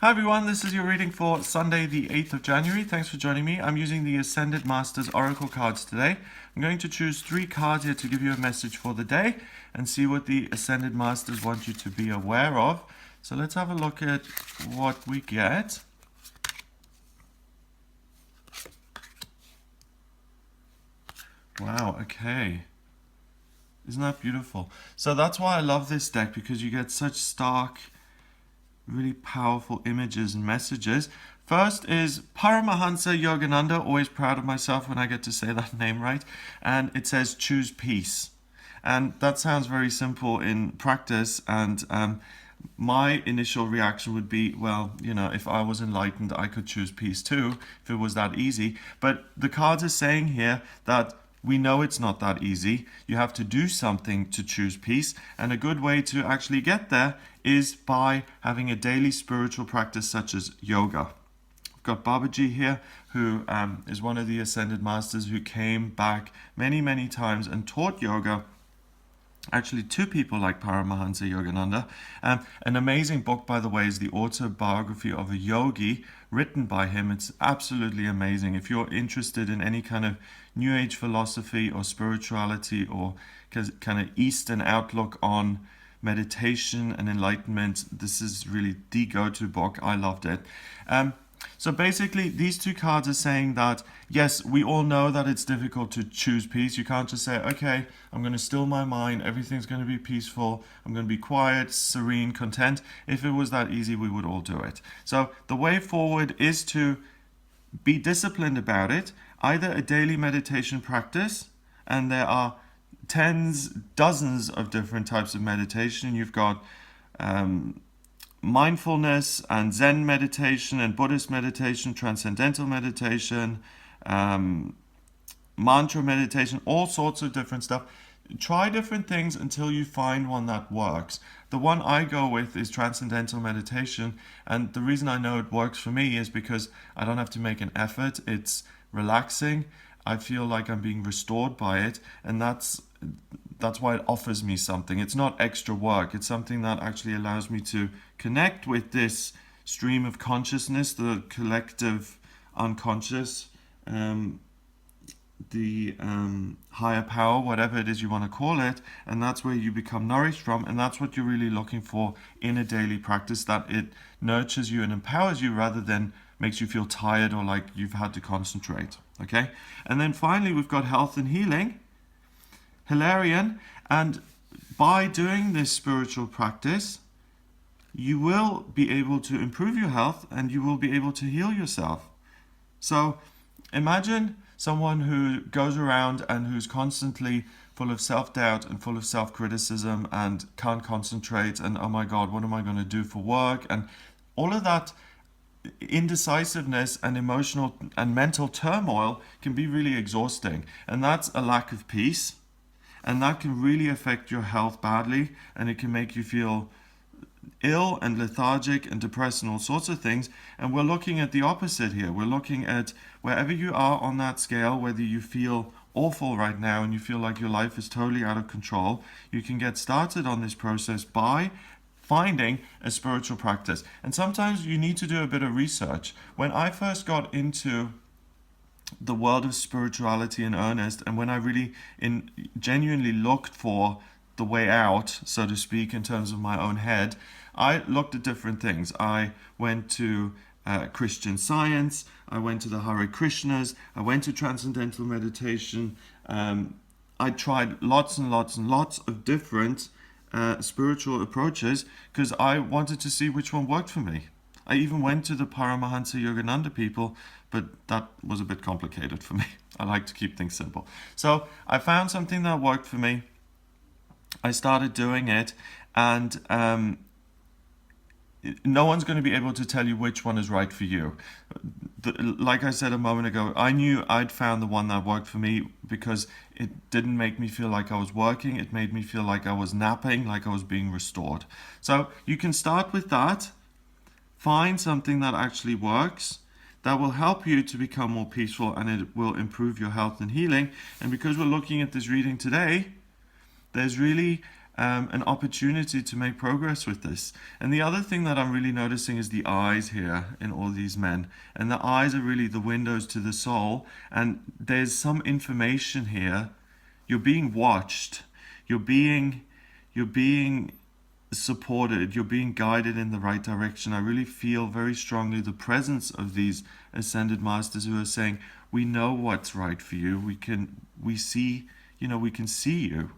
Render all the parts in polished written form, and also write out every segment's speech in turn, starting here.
Hi everyone, this is your reading for Sunday the 8th of January. Thanks for joining me. I'm using the Ascended Masters Oracle cards today. I'm going to choose 3 cards here to give you a message for the day and see what the Ascended Masters want you to be aware of. So let's have a look at what we get. Wow, okay. Isn't that beautiful? So that's why I love this deck, because you get such stark, really powerful images and messages. First is Paramahansa Yogananda, always proud of myself when I get to say that name right, and it says choose peace. And that sounds very simple in practice, and my initial reaction would be, well, you know, if I was enlightened, I could choose peace too, if it was that easy. But the cards are saying here that we know it's not that easy. You have to do something to choose peace, and a good way to actually get there is by having a daily spiritual practice such as yoga. We've got Babaji here, who is one of the Ascended Masters who came back many, many times and taught yoga actually to people like Paramahansa Yogananda. An amazing book, by the way, is The Autobiography of a Yogi, written by him. It's absolutely amazing. If you're interested in any kind of New Age philosophy or spirituality or kind of Eastern outlook on meditation and enlightenment, this is really the go-to book. I loved it. So basically, these 2 cards are saying that, yes, we all know that it's difficult to choose peace. You can't just say, okay, I'm going to still my mind, everything's going to be peaceful, I'm going to be quiet, serene, content. If it was that easy, we would all do it. So the way forward is to be disciplined about it, either a daily meditation practice, and there are dozens of different types of meditation. You've got mindfulness and Zen meditation and Buddhist meditation, transcendental meditation, mantra meditation, all sorts of different stuff. Try different things until you find one that works. The one I go with is transcendental meditation, and the reason I know it works for me is because I don't have to make an effort. It's relaxing. I feel like I'm being restored by it, and that's why it offers me something. It's not extra work. It's something that actually allows me to connect with this stream of consciousness, the collective unconscious, the higher power, whatever it is you want to call it, and that's where you become nourished from, and that's what you're really looking for in a daily practice, that it nurtures you and empowers you rather than makes you feel tired or like you've had to concentrate. Okay? And then finally, we've got health and healing. Hilarion, and by doing this spiritual practice, you will be able to improve your health and you will be able to heal yourself. So imagine someone who goes around and who's constantly full of self-doubt and full of self-criticism and can't concentrate and, oh my God, what am I going to do for work? And all of that indecisiveness and emotional and mental turmoil can be really exhausting. And that's a lack of peace. And that can really affect your health badly, and it can make you feel ill and lethargic and depressed and all sorts of things. And we're looking at the opposite here. We're looking at wherever you are on that scale, whether you feel awful right now and you feel like your life is totally out of control, you can get started on this process by finding a spiritual practice. And sometimes you need to do a bit of research. When I first got into the world of spirituality in earnest, and when I really genuinely looked for the way out, so to speak, in terms of my own head, I looked at different things. I went to Christian Science, I went to the Hare Krishnas, I went to transcendental meditation. I tried lots and lots and lots of different spiritual approaches because I wanted to see which one worked for me. I even went to the Paramahansa Yogananda people, but that was a bit complicated for me. I like to keep things simple. So I found something that worked for me. I started doing it, and no one's going to be able to tell you which one is right for you. Like I said a moment ago, I knew I'd found the one that worked for me because it didn't make me feel like I was working. It made me feel like I was napping, like I was being restored. So you can start with that. Find something that actually works, that will help you to become more peaceful, and it will improve your health and healing. And because we're looking at this reading today, there's really an opportunity to make progress with this. And the other thing that I'm really noticing is the eyes here in all these men. And the eyes are really the windows to the soul. And there's some information here. You're being watched. You're being supported. You're being guided in the right direction. I really feel very strongly the presence of these ascended masters who are saying, we know what's right for you. We can see you.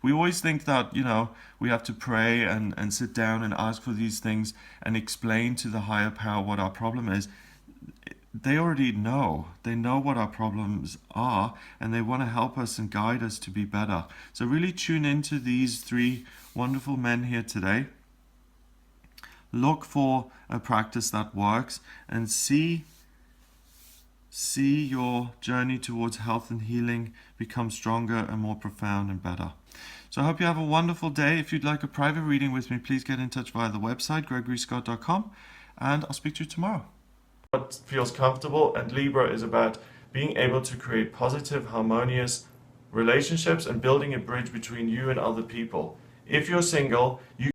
We always think that, we have to pray and sit down and ask for these things and explain to the higher power what our problem is. They already know. They know what our problems are, and they want to help us and guide us to be better. So really tune into these three wonderful men here today. Look for a practice that works and see your journey towards health and healing become stronger and more profound and better. So I hope you have a wonderful day. If you'd like a private reading with me, please get in touch via the website, gregoryscott.com, and I'll speak to you tomorrow. What feels comfortable, and Libra is about being able to create positive, harmonious relationships and building a bridge between you and other people. If you're single, you